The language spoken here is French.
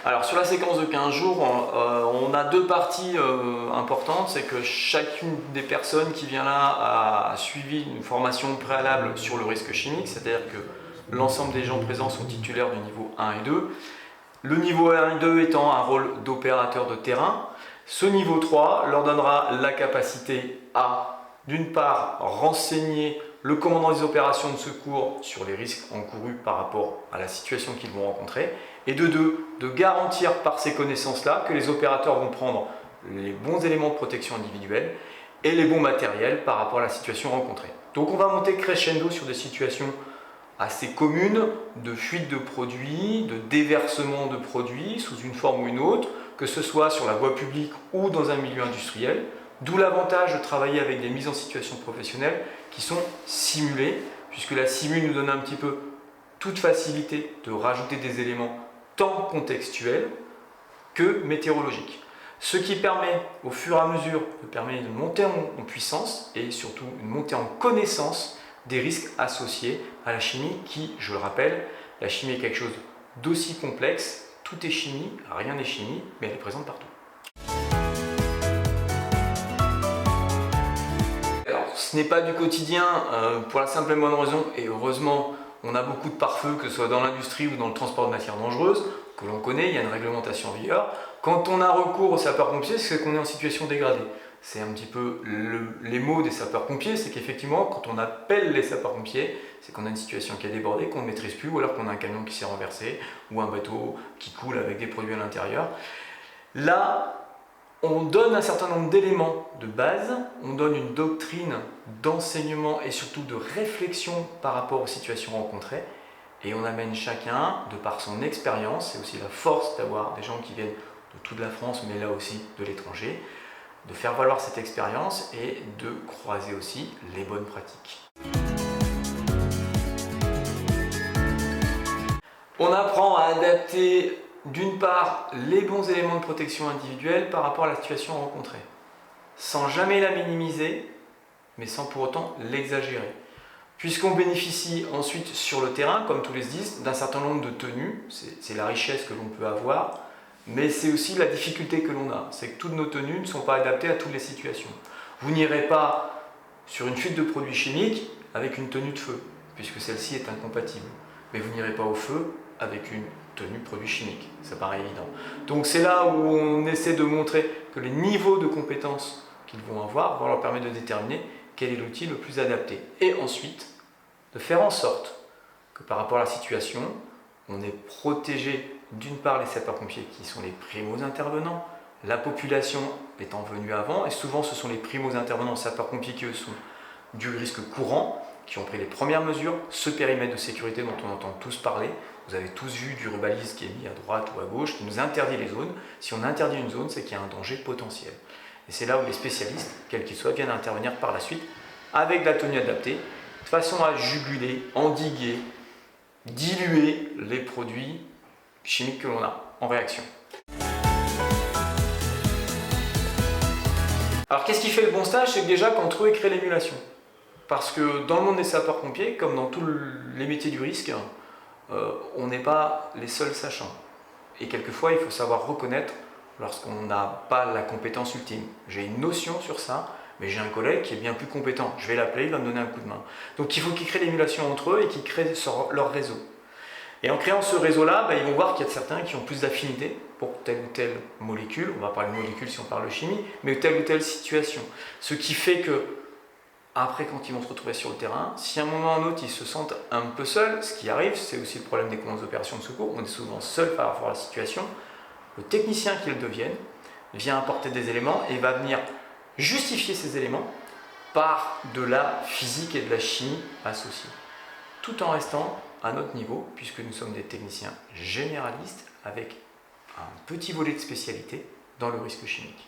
Alors sur la séquence de 15 jours, on a deux parties importantes. C'est que chacune des personnes qui vient là a suivi une formation préalable sur le risque chimique, c'est-à-dire que l'ensemble des gens présents sont titulaires du niveau 1 et 2. Le niveau 1 et 2 étant un rôle d'opérateur de terrain. Ce niveau 3 leur donnera la capacité à, d'une part, renseigner le commandant des opérations de secours sur les risques encourus par rapport à la situation qu'ils vont rencontrer, et de deux, de garantir par ces connaissances-là que les opérateurs vont prendre les bons éléments de protection individuelle et les bons matériels par rapport à la situation rencontrée. Donc on va monter crescendo sur des situations assez communes de fuite de produits, de déversement de produits sous une forme ou une autre, que ce soit sur la voie publique ou dans un milieu industriel, d'où l'avantage de travailler avec des mises en situation professionnelles qui sont simulées, puisque la simule nous donne un petit peu toute facilité de rajouter des éléments tant contextuels que météorologiques. Ce qui permet au fur et à mesure de monter en puissance et surtout une montée en connaissance des risques associés à la chimie qui, je le rappelle, la chimie est quelque chose d'aussi complexe. Tout est chimie, rien n'est chimie, mais elle est présente partout. Alors, ce n'est pas du quotidien pour la simple et bonne raison, et heureusement, on a beaucoup de pare-feu, que ce soit dans l'industrie ou dans le transport de matières dangereuses, que l'on connaît, il y a une réglementation en vigueur. Quand on a recours aux sapeurs-pompiers, c'est qu'on est en situation dégradée. C'est un petit peu les mots des sapeurs-pompiers, c'est qu'effectivement, quand on appelle les sapeurs-pompiers, c'est qu'on a une situation qui a débordé, qu'on ne maîtrise plus, ou alors qu'on a un camion qui s'est renversé, ou un bateau qui coule avec des produits à l'intérieur. Là, on donne un certain nombre d'éléments de base, on donne une doctrine d'enseignement et surtout de réflexion par rapport aux situations rencontrées, et on amène chacun, de par son expérience, c'est aussi la force d'avoir des gens qui viennent de toute la France, mais là aussi de l'étranger, de faire valoir cette expérience et de croiser aussi les bonnes pratiques. On apprend à adapter d'une part les bons éléments de protection individuelle par rapport à la situation rencontrée, sans jamais la minimiser, mais sans pour autant l'exagérer. Puisqu'on bénéficie ensuite sur le terrain, comme tous les disent, d'un certain nombre de tenues, c'est la richesse que l'on peut avoir, mais c'est aussi la difficulté que l'on a, c'est que toutes nos tenues ne sont pas adaptées à toutes les situations. Vous n'irez pas sur une fuite de produits chimiques avec une tenue de feu, puisque celle-ci est incompatible. Mais vous n'irez pas au feu avec une tenue de produits chimiques, ça paraît évident. Donc c'est là où on essaie de montrer que les niveaux de compétences qu'ils vont avoir vont leur permettre de déterminer quel est l'outil le plus adapté. Et ensuite, de faire en sorte que par rapport à la situation, on est protégé d'une part les sapeurs-pompiers qui sont les primos intervenants, la population étant venue avant, et souvent ce sont les primos intervenants sapeurs-pompiers qui eux sont du risque courant, qui ont pris les premières mesures, ce périmètre de sécurité dont on entend tous parler. Vous avez tous vu du rubalise qui est mis à droite ou à gauche, qui nous interdit les zones. Si on interdit une zone, c'est qu'il y a un danger potentiel. Et c'est là où les spécialistes, quels qu'ils soient, viennent intervenir par la suite avec la tenue adaptée, de façon à juguler, endiguer, diluer les produits chimiques que l'on a en réaction. Alors qu'est-ce qui fait le bon stage? C'est que déjà qu'entre eux, ils créent l'émulation. Parce que dans le monde des sapeurs-pompiers, comme dans tous les métiers du risque, on n'est pas les seuls sachants. Et quelquefois, il faut savoir reconnaître lorsqu'on n'a pas la compétence ultime. J'ai une notion sur ça, mais j'ai un collègue qui est bien plus compétent. Je vais l'appeler, il va me donner un coup de main. Donc il faut qu'ils créent l'émulation entre eux et qu'ils créent leur réseau. Et en créant ce réseau-là, ils vont voir qu'il y a certains qui ont plus d'affinité pour telle ou telle molécule, on va parler de molécule si on parle de chimie, mais telle ou telle situation. Ce qui fait que, après quand ils vont se retrouver sur le terrain, si à un moment ou à un autre ils se sentent un peu seuls, ce qui arrive, c'est aussi le problème des commandes d'opération de secours, on est souvent seul par rapport à la situation, le technicien qu'ils deviennent vient apporter des éléments et va venir justifier ces éléments par de la physique et de la chimie associées, tout en restant à notre niveau, puisque nous sommes des techniciens généralistes avec un petit volet de spécialité dans le risque chimique.